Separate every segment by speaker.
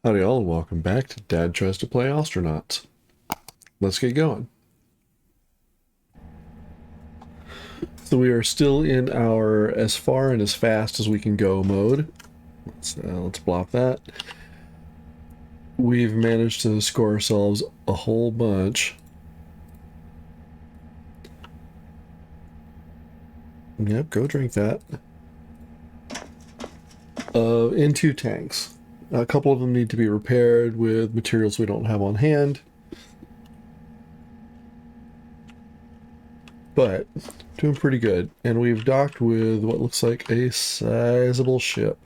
Speaker 1: Howdy all, and welcome back to Dad Tries to Play Ostranauts. Let's get going. So we are still in our as far and as fast as we can go mode. Let's blop that. We've managed to score ourselves a whole bunch. Yep, go drink that. In two tanks. A couple of them need to be repaired with materials we don't have on hand. But doing pretty good. And we've docked with what looks like a sizable ship.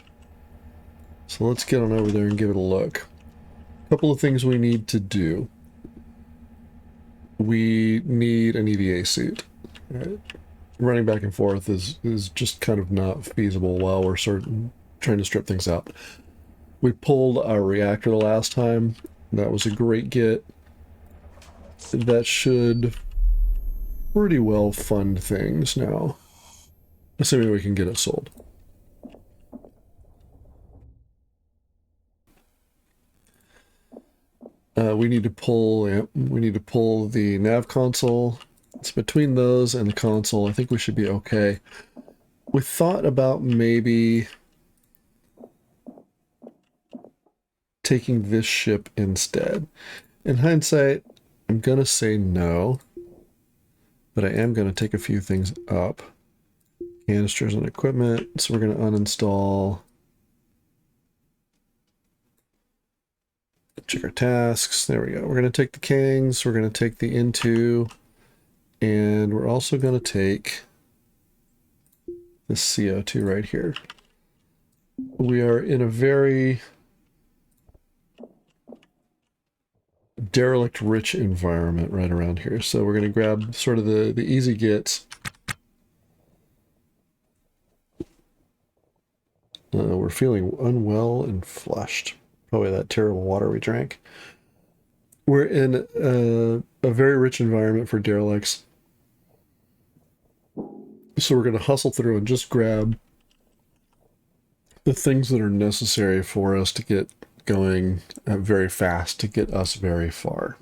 Speaker 1: So let's get on over there and give it a look. A couple of things we need to do. We need an EVA suit. Right? Running back and forth is just kind of not feasible while we're trying to strip things out. We pulled our reactor the last time. That was a great get. That should pretty well fund things now. Assuming we can get it sold. We need to pull the nav console. It's between those and the console. I think we should be okay. We thought about maybe taking this ship instead. In hindsight, I'm gonna say no, but I am gonna take a few things up. Canisters and equipment, so we're gonna uninstall. Check our tasks. There we go. We're going to take the Kangs. We're going to take the N2. And we're also going to take this CO2 right here. We are in a very derelict-rich environment right around here. So we're going to grab sort of the easy gets. We're feeling unwell and flushed. Probably that terrible water we drank. We're in a very rich environment for derelicts. So we're going to hustle through and just grab the things that are necessary for us to get going very fast to get us very far.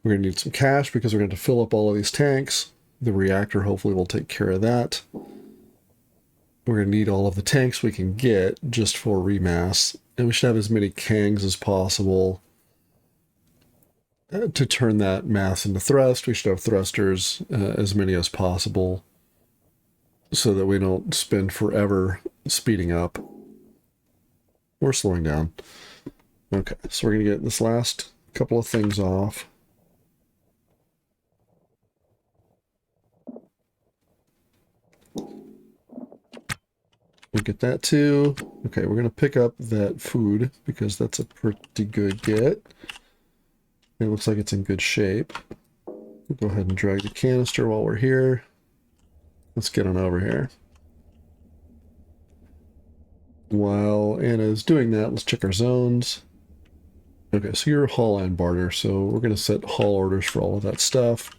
Speaker 1: We're going to need some cash because we're going to fill up all of these tanks. The reactor hopefully will take care of that. We're going to need all of the tanks we can get just for remass. And we should have as many Kangs as possible to turn that mass into thrust. We should have thrusters, as many as possible, so that we don't spend forever speeding up or slowing down. Okay, so we're going to get this last couple of things off. We'll get that too. Okay, we're going to pick up that food because that's a pretty good get. It looks like it's in good shape. We'll go ahead and drag the canister while we're here. Let's get on over here. While Anna's doing that, let's check our zones. Okay, so you're haul and barter, so we're going to set haul orders for all of that stuff.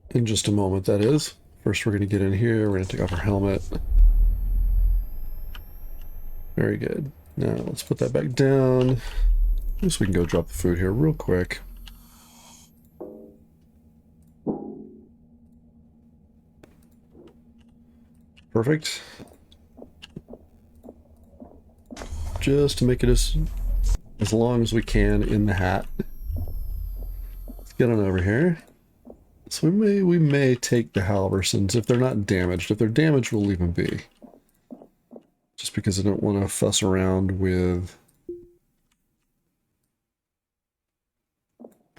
Speaker 1: In just a moment, that is. First, we're going to get in here. We're going to take off our helmet. Very good. Now, let's put that back down. Just so we can go drop the food here real quick. Perfect. Just to make it as long as we can in the hat. Let's get on over here. So we may take the Halversons if they're not damaged. If they're damaged, we'll leave them be. Just because I don't want to fuss around with...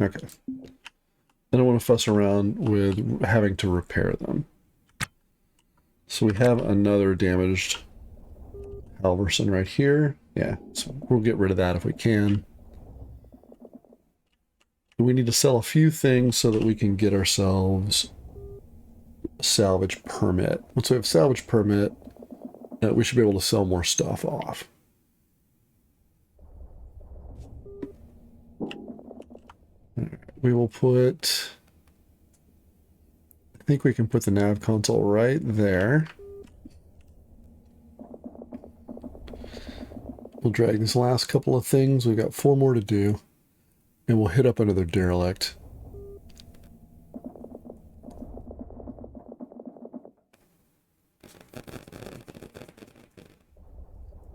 Speaker 1: Okay. I don't want to fuss around with having to repair them. So we have another damaged Halverson right here. Yeah, so we'll get rid of that if we can. We need to sell a few things so that we can get ourselves a salvage permit. Once we have salvage permit, we should be able to sell more stuff off. We will put I think we can put the nav console right there. We'll drag these last couple of things. We've got 4 more to do. And we'll hit up another derelict.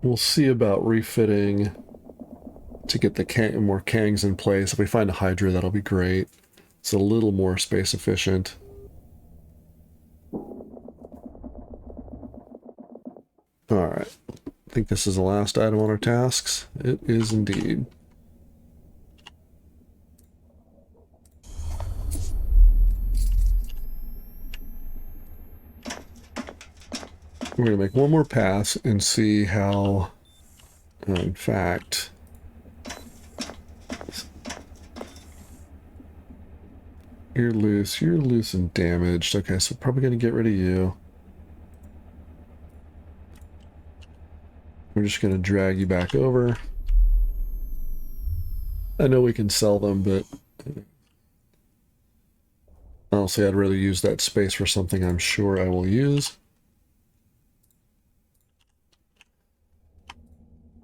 Speaker 1: We'll see about refitting to get the more kangs in place. If we find a Hydra, that'll be great. It's a little more space efficient. Alright. I think this is the last item on our tasks. It is indeed. We're going to make one more pass and see how, in fact, you're loose and damaged. Okay, so probably going to get rid of you. We're just going to drag you back over. I know we can sell them, but honestly, I'd rather use that space for something I'm sure I will use.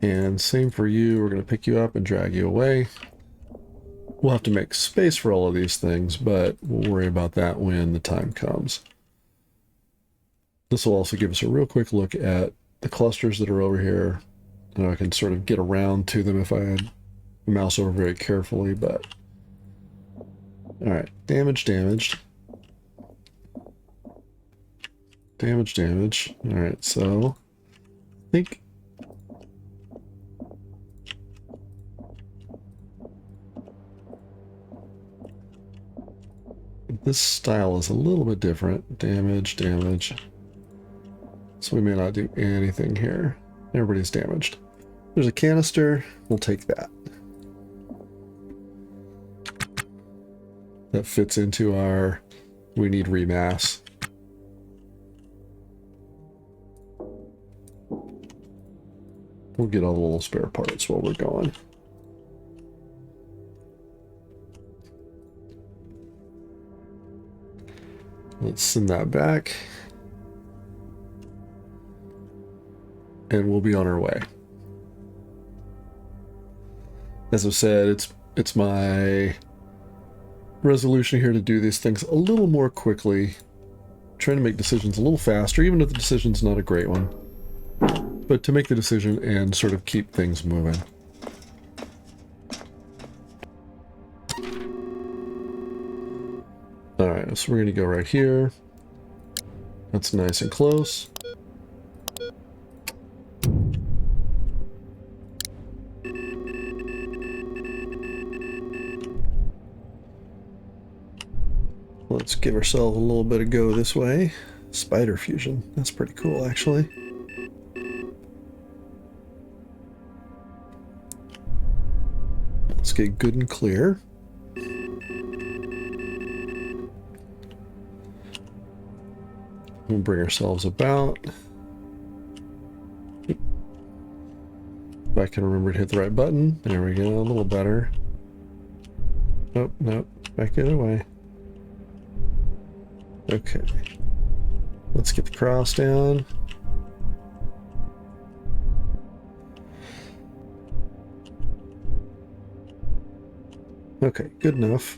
Speaker 1: And same for you. We're going to pick you up and drag you away. We'll have to make space for all of these things, but we'll worry about that when the time comes. This will also give us a real quick look at the clusters that are over here. And I can sort of get around to them if I had the mouse over very carefully, but... Alright, damaged. Alright, so... I think... this style is a little bit different. Damage. So we may not do anything here. Everybody's damaged. There's a canister. We'll take that. That fits into our... we need remass. We'll get all the little spare parts while we're going. Let's send that back. And we'll be on our way. As I've said, it's my resolution here to do these things a little more quickly. Trying to make decisions a little faster, even if the decision's not a great one. But to make the decision and sort of keep things moving. Alright, so we're going to go right here. That's nice and close. Let's give ourselves a little bit of go this way. Spider fusion. That's pretty cool, actually. Let's get good and clear. We'll bring ourselves about. If I can remember to hit the right button. There we go, a little better. Oh, no, back the other way. Okay. Let's get the cross down. Okay, good enough.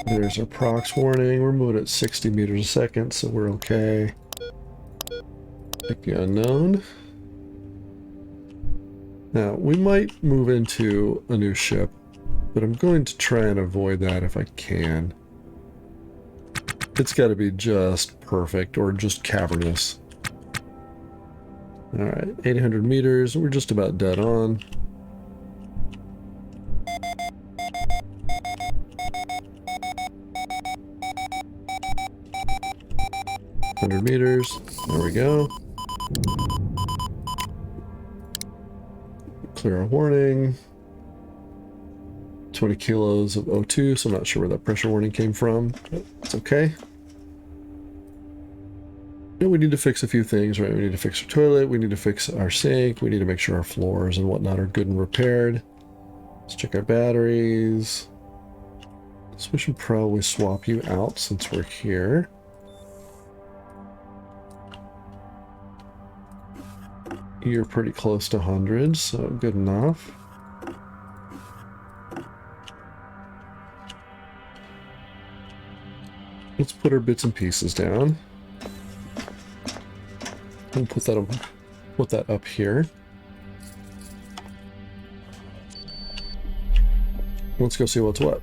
Speaker 1: There's our prox warning. We're moving at 60 meters a second, so we're okay. Pick the unknown. Now, we might move into a new ship, but I'm going to try and avoid that if I can. It's got to be just perfect, or just cavernous. Alright, 800 meters. We're just about dead on. Meters. There we go. Clear our warning. 20 kilos of O2, so I'm not sure where that pressure warning came from, but it's okay. And we need to fix a few things, right? We need to fix our toilet, we need to fix our sink, we need to make sure our floors and whatnot are good and repaired. Let's check our batteries. So we should probably swap you out since we're here. You're pretty close to 100, so good enough. Let's put our bits and pieces down. And put that up here. Let's go see what's what.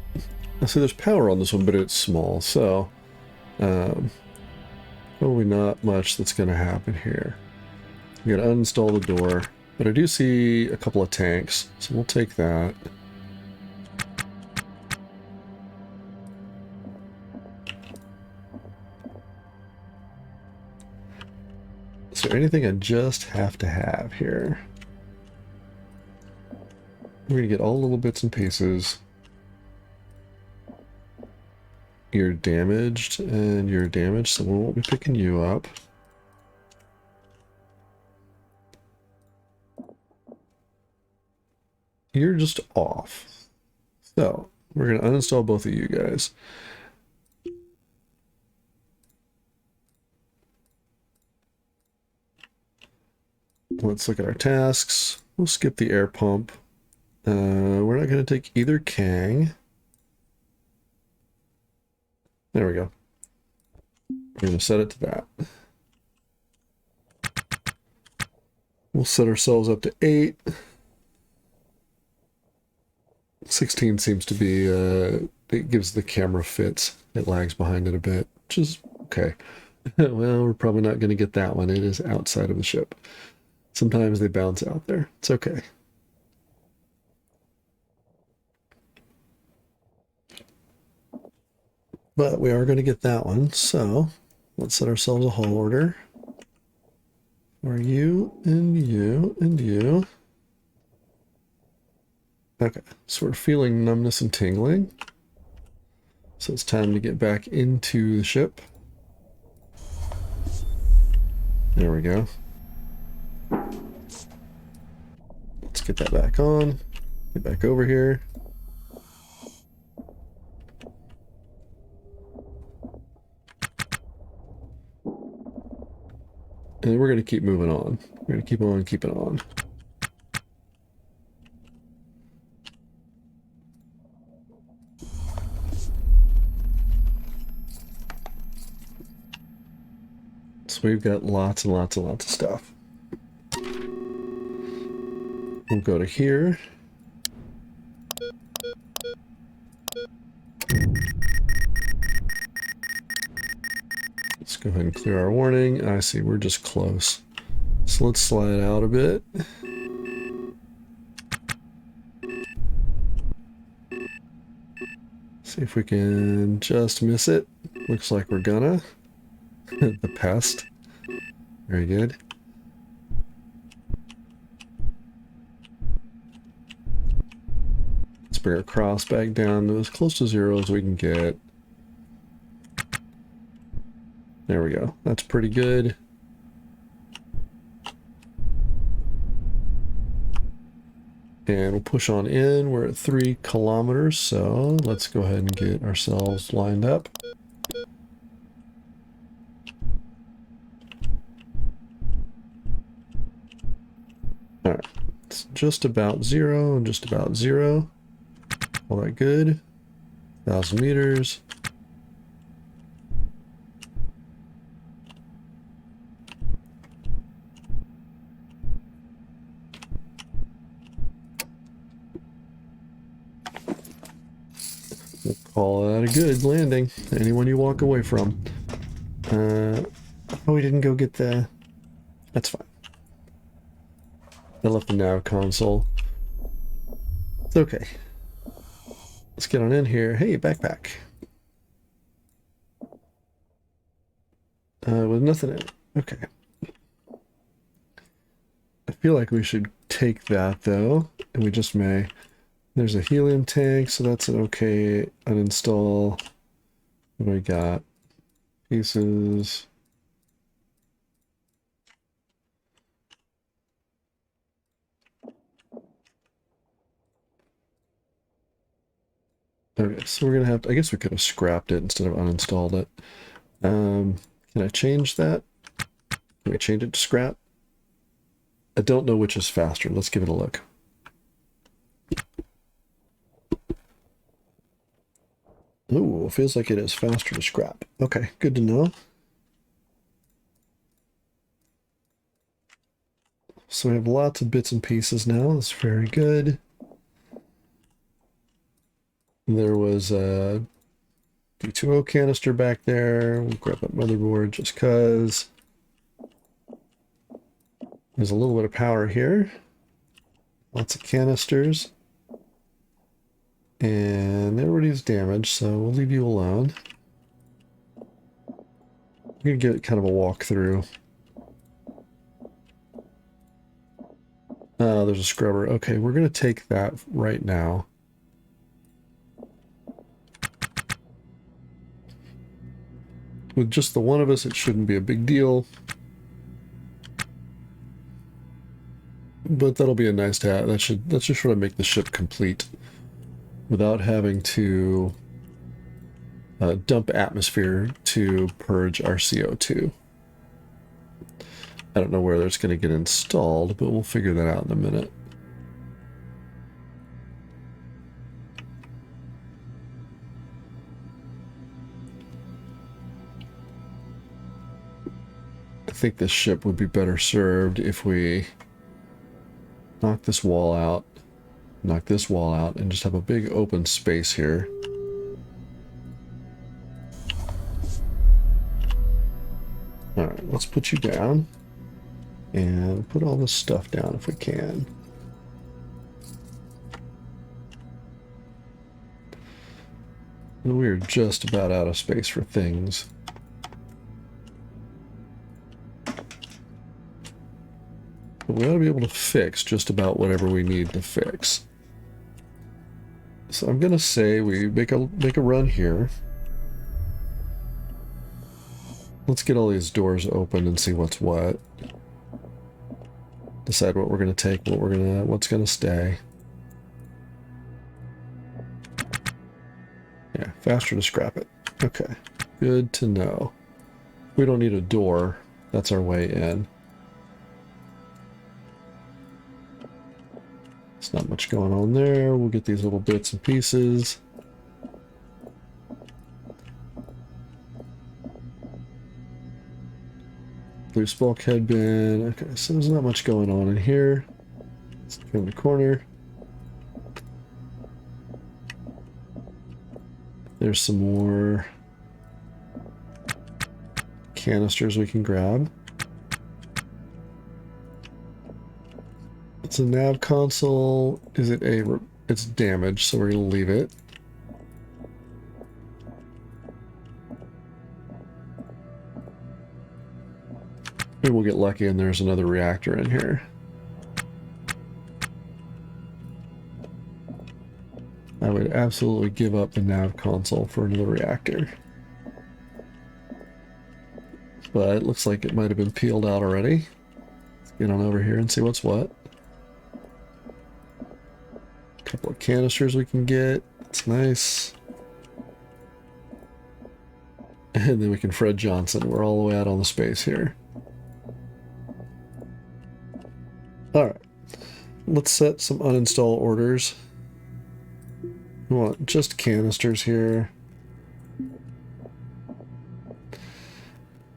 Speaker 1: I see there's power on this one, but it's small, so probably not much that's going to happen here. We gotta uninstall the door, but I do see a couple of tanks, so we'll take that. Is there anything I just have to have here? We're gonna get all the little bits and pieces. You're damaged, and you're damaged, so we won't be picking you up. You're just off. So, we're going to uninstall both of you guys. Let's look at our tasks. We'll skip the air pump. We're not going to take either Kang. There we go. We're going to set it to that. We'll set ourselves up to 8. 16 seems to be, it gives the camera fits. It lags behind it a bit, which is okay. Well, we're probably not going to get that one. It is outside of the ship. Sometimes they bounce out there. It's okay. But we are going to get that one, so let's set ourselves a haul order for you and you and you. Okay, so we're feeling numbness and tingling. So it's time to get back into the ship. There we go. Let's get that back on. Get back over here. And we're going to keep moving on. We're going to keep on keeping on. So we've got lots and lots and lots of stuff. We'll go to here. Let's go ahead and clear our warning. I see we're just close. So let's slide out a bit. See if we can just miss it. Looks like we're gonna. The pest. Very good. Let's bring our cross back down to as close to 0 as we can get. There we go. That's pretty good. And we'll push on in. We're at 3 kilometers, so let's go ahead and get ourselves lined up. Alright, it's just about 0 and just about 0. All that good. 1,000 meters. We'll call that a good landing. Anyone you walk away from. Oh, we didn't go get the... That's fine. I left the nav console. It's okay. Let's get on in here. Hey, backpack. With nothing in it. Okay. I feel like we should take that, though. And we just may. There's a helium tank, so that's an okay uninstall. What do we got? Pieces. Okay, so we're gonna have to, I guess we could have scrapped it instead of uninstalled it. Can I change that? Can we change it to scrap? I don't know which is faster. Let's give it a look. Ooh, feels like it is faster to scrap. Okay, good to know. So we have lots of bits and pieces now. That's very good. There was a D2O canister back there. We'll grab that motherboard just because. There's a little bit of power here. Lots of canisters. And everybody's damaged, so we'll leave you alone. I'm going to get kind of a walkthrough. There's a scrubber. Okay, we're going to take that right now. With just the one of us, it shouldn't be a big deal. But that'll be a nice to have. That should just sort of make the ship complete without having to dump atmosphere to purge our CO2. I don't know where that's going to get installed, but we'll figure that out in a minute. I think this ship would be better served if we knock this wall out, and just have a big open space here. Alright, let's put you down. And put all this stuff down if we can. We're just about out of space for things. But we ought to be able to fix just about whatever we need to fix. So I'm gonna say we make a run here. Let's get all these doors open and see what's what. Decide what we're gonna take, what's gonna stay. Yeah, faster to scrap it. Okay, good to know. We don't need a door. That's our way in. There's not much going on there. We'll get these little bits and pieces. Loose bulkhead bin. Okay, so there's not much going on in here. Let's go in the corner. There's some more canisters we can grab. It's a nav console. Is it a... It's damaged, so we're going to leave it. Maybe we'll get lucky and there's another reactor in here. I would absolutely give up the nav console for another reactor. But it looks like it might have been peeled out already. Let's get on over here and see what's what. A couple of canisters we can get. That's nice. And then we can Fred Johnson. We're all the way out on the space here. Alright. Let's set some uninstall orders. We want just canisters here.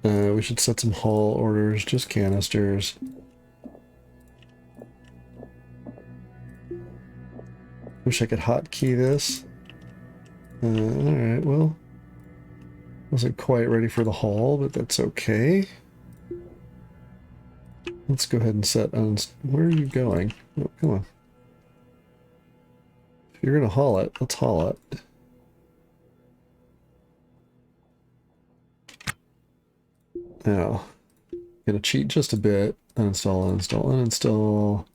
Speaker 1: We should set some haul orders, just canisters. Wish I could hotkey this. Alright, well. Wasn't quite ready for the haul, but that's okay. Let's go ahead and set... where are you going? Oh, come on. If you're going to haul it, let's haul it. Now, gonna cheat just a bit. Uninstall, uninstall, uninstall.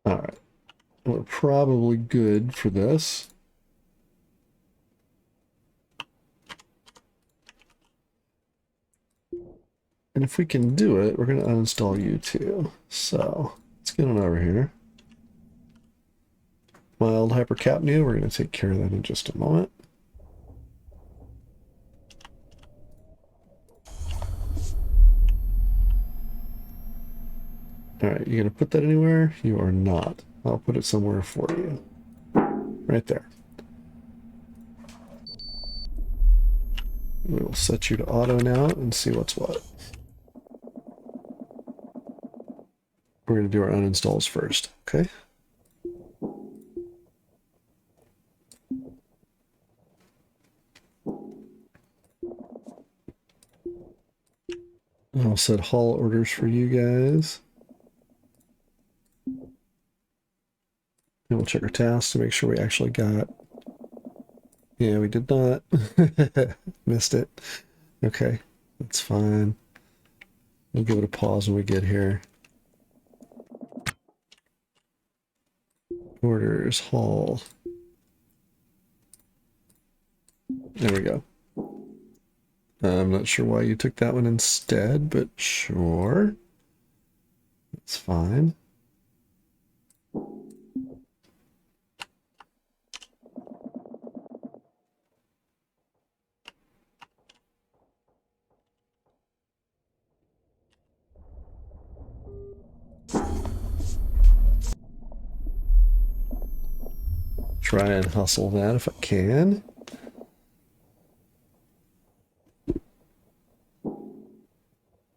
Speaker 1: Alright. We're probably good for this. And if we can do it, we're going to uninstall you too. So let's get on over here. Mild hypercapnia, we're going to take care of that in just a moment. All right, you going to put that anywhere? You are not. I'll put it somewhere for you. Right there. We'll set you to auto now and see what's what. We're going to do our uninstalls first, okay? I'll set haul orders for you guys. And we'll check our tasks to make sure we actually got... Yeah, we did not. Missed it. Okay, that's fine. We'll give it a pause when we get here. Orders, haul. There we go. I'm not sure why you took that one instead, but sure. That's fine. Try and hustle that if I can.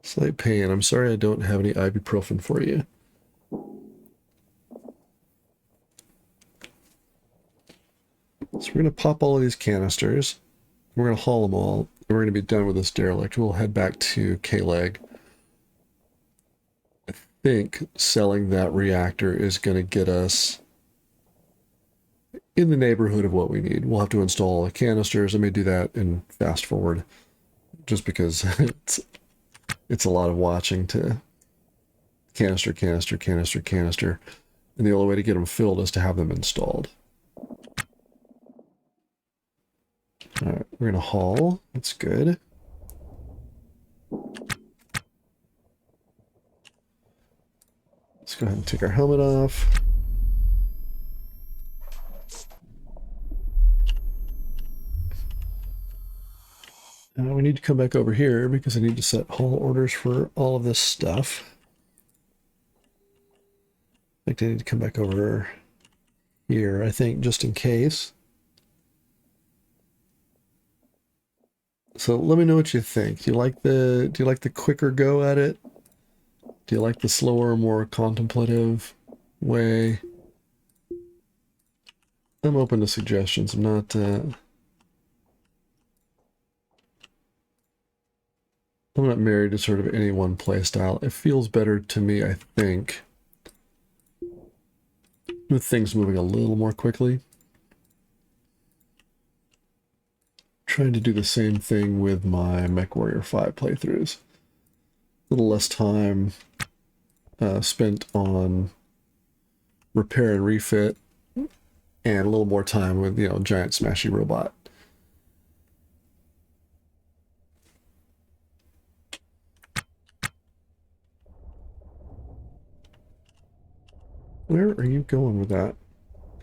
Speaker 1: Slight pain. I'm sorry I don't have any ibuprofen for you. So we're going to pop all of these canisters. We're going to haul them all. We're going to be done with this derelict. We'll head back to K-Leg. I think selling that reactor is going to get us in the neighborhood of what we need. We'll have to install canisters. I may do that in fast forward just because it's a lot of watching to canister, canister, canister, canister. And the only way to get them filled is to have them installed. All right, we're going to haul. That's good. Let's go ahead and take our helmet off. We need to come back over here because I need to set haul orders for all of this stuff. I think I need to come back over here, I think, just in case. So let me know what you think. Do you like the quicker go at it? Do you like the slower, more contemplative way? I'm open to suggestions. I'm not married to sort of any one play style. It feels better to me, I think, with things moving a little more quickly. Trying to do the same thing with my MechWarrior 5 playthroughs. A little less time spent on repair and refit, and a little more time with, you know, giant smashy robot. Where are you going with that?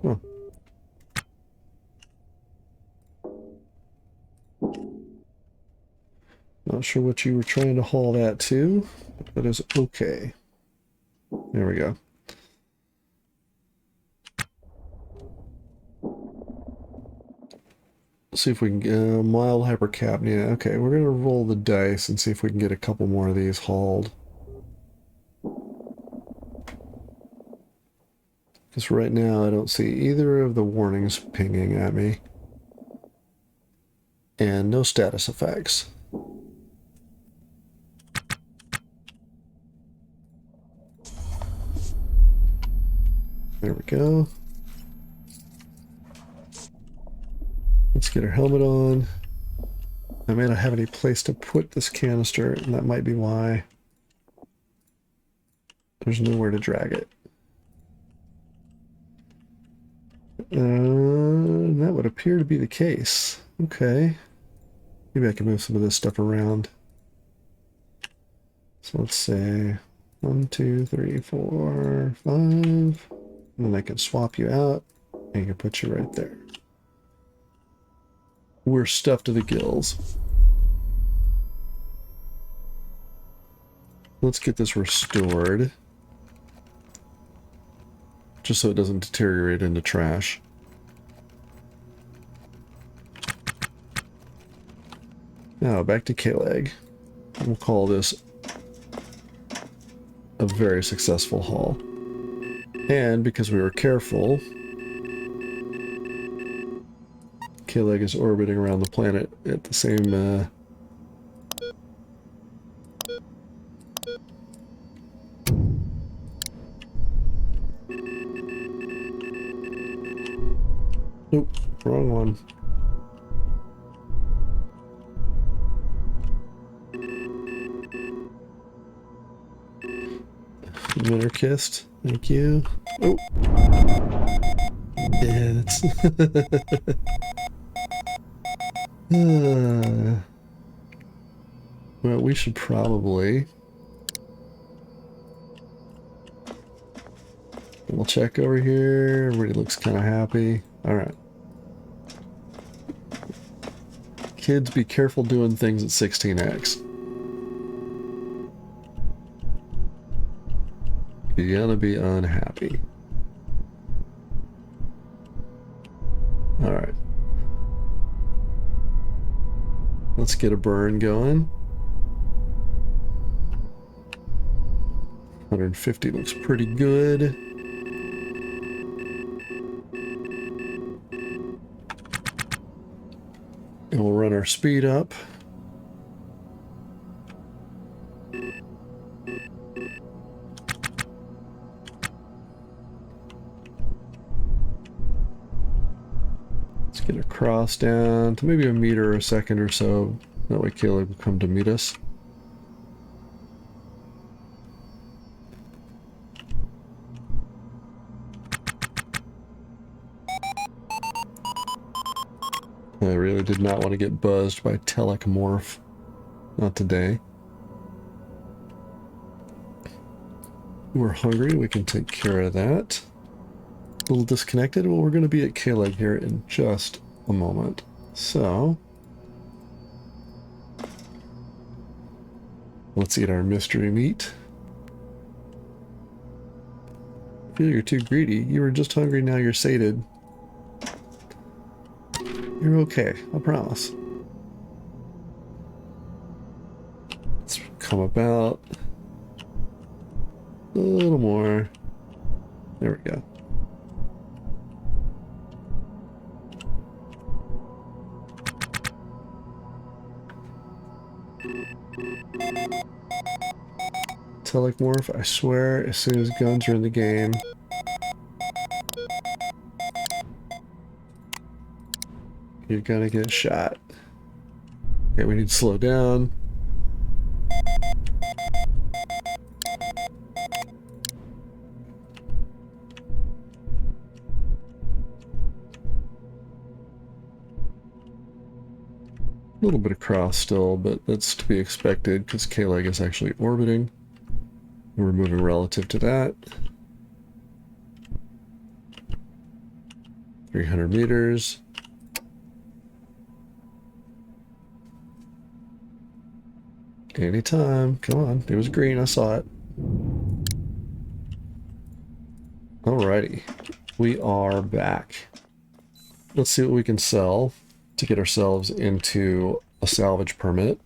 Speaker 1: Come on. Not sure what you were trying to haul that to, but that is okay. There we go. Let's see if we can get mild hypercapnia. Okay, we're going to roll the dice and see if we can get a couple more of these hauled. Because right now I don't see either of the warnings pinging at me. And no status effects. There we go. Let's get our helmet on. I may not have any place to put this canister, and that might be why there's nowhere to drag it. That would appear to be the case. Okay. Maybe I can move some of this stuff around. So let's say 1, 2, 3, 4, 5. And then I can swap you out and I can put you right there. We're stuffed to the gills. Let's get this restored. Just so it doesn't deteriorate into trash. Now back to K-Leg. We'll call this a very successful haul. And because we were careful, K-Leg is orbiting around the planet at the same Nope, wrong one. Winter kissed. Thank you. Oh. Yeah, that's... well, we should probably... We'll check over here. Everybody looks kind of happy. Alright. Kids, be careful doing things at 16x. You're gonna be unhappy. Alright. Let's get a burn going. 150 looks pretty good. And we'll run our speed up. Let's get our cross down to maybe a meter a second or so. That way Caleb will come to meet us. I really did not want to get buzzed by telecmorph. Not today. We're hungry, we can take care of that. A little disconnected. Well, we're going to be at Caleb here in just a moment. So, let's eat our mystery meat. I feel you're too greedy. You were just hungry, now you're sated. You're okay, I promise. Let's come about a little more. There we go. Telecmorph, I swear, as soon as guns are in the game. You're gonna get shot. Okay, we need to slow down. A little bit of cross still, but that's to be expected because K-Leg is actually orbiting. We're moving relative to that. 300 meters. Anytime. Come on. It was green. I saw it. Alrighty. We are back. Let's see what we can sell to get ourselves into a salvage permit.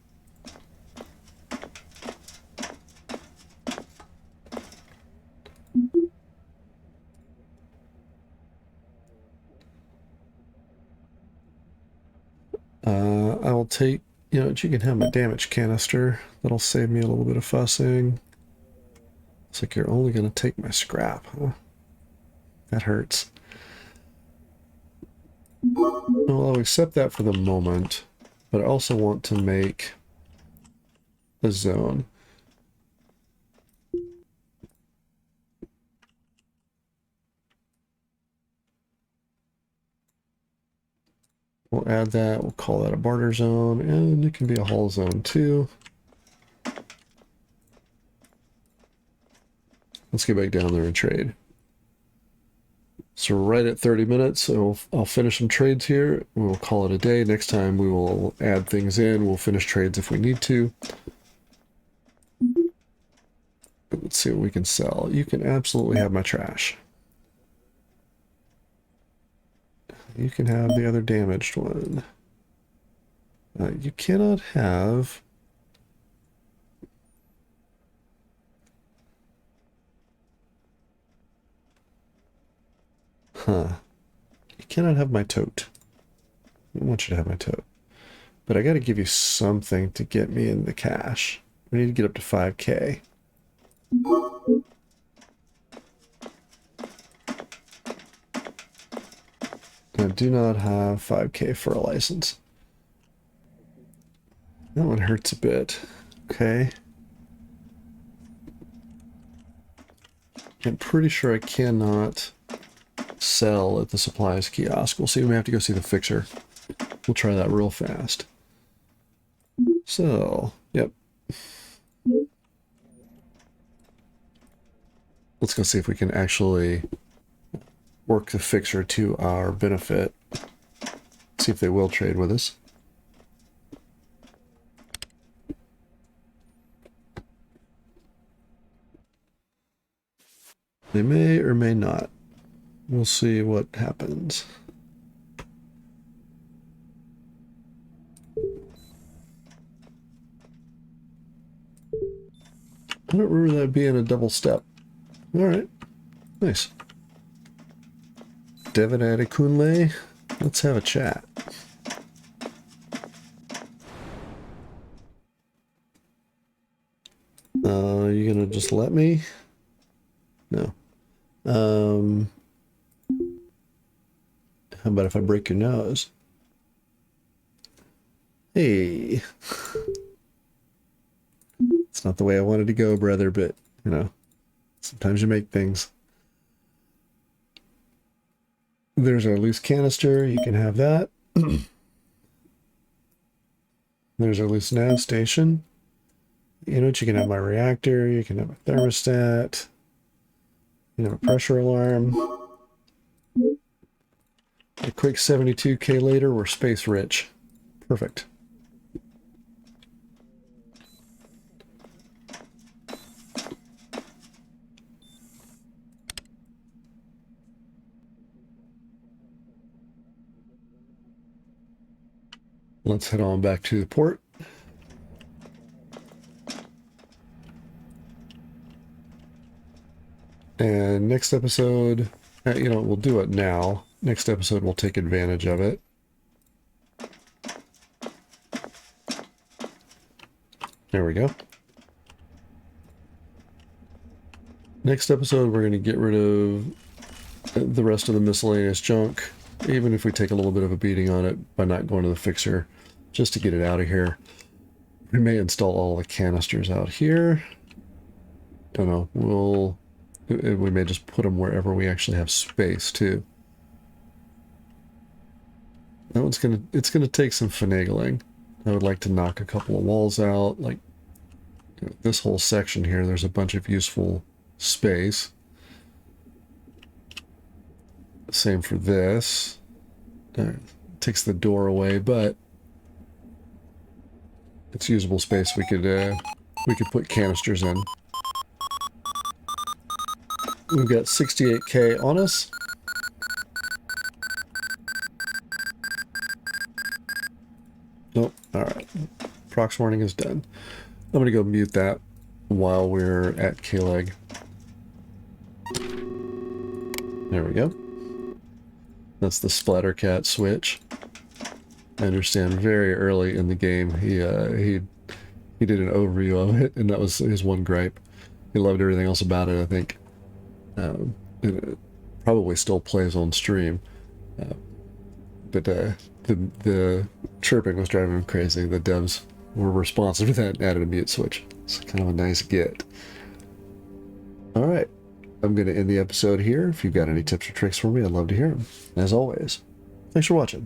Speaker 1: I will take, you know, you can have my damage canister. That'll save me a little bit of fussing. It's like you're only going to take my scrap, huh? That hurts. Well, I'll accept that for the moment, but I also want to make a zone. We'll add that, we'll call that a barter zone, and it can be a haul zone too. let's get back down there and trade. So we're right at 30 minutes, so I'll finish some trades here. We'll call it a day. Next time we will add things in. We'll finish trades if we need to. Let's see what we can sell. You can absolutely have my trash. You can have the other damaged one. You cannot have... Huh. You cannot have my tote. I don't want you to have my tote. But I gotta give you something to get me in the cash. We need to get up to 5K. I do not have 5K for a license. That one hurts a bit. Okay. I'm pretty sure I cannot sell at the supplies kiosk. We'll see. We may have to go see the fixer. We'll try that real fast. So, yep. Let's go see if we can actually work the fixer to our benefit. See if they will trade with us. They may or may not. We'll see what happens. I don't remember that being a double step. Alright. Nice. Devin Adekunle, let's have a chat. You gonna just let me? No. How about if I break your nose? Hey. It's not the way I wanted to go, brother, but, you know, sometimes you make things. There's our loose canister. You can have that. There's our loose nav station. You know what? You can have my reactor. You can have a thermostat. You know, a pressure alarm. A quick 72K later, we're space rich. Perfect. Let's head on back to the port. And next episode, you know, we'll do it now. Next episode, we'll take advantage of it. There we go. Next episode, we're going to get rid of the rest of the miscellaneous junk, even if we take a little bit of a beating on it by not going to the fixer, just to get it out of here. We may install all the canisters out here. Don't know. We may just put them wherever we actually have space too. That one's it's gonna take some finagling. I would like to knock a couple of walls out, like, you know, this whole section here. There's a bunch of useful space. Same for this. Takes the door away, but it's usable space. We could put canisters in. We've got 68K on us. Nope. Alright. Prox warning is done. I'm going to go mute that while we're at K-Leg. There we go. That's the Splattercat switch. I understand very early in the game he did an overview of it, and that was his one gripe. He loved everything else about it, I think. It probably still plays on stream, but the chirping was driving him crazy. The devs were responsive to that and added a mute switch. It's kind of a nice get. All right, I'm going to end the episode here. If you've got any tips or tricks for me, I'd love to hear them. As always, thanks for watching.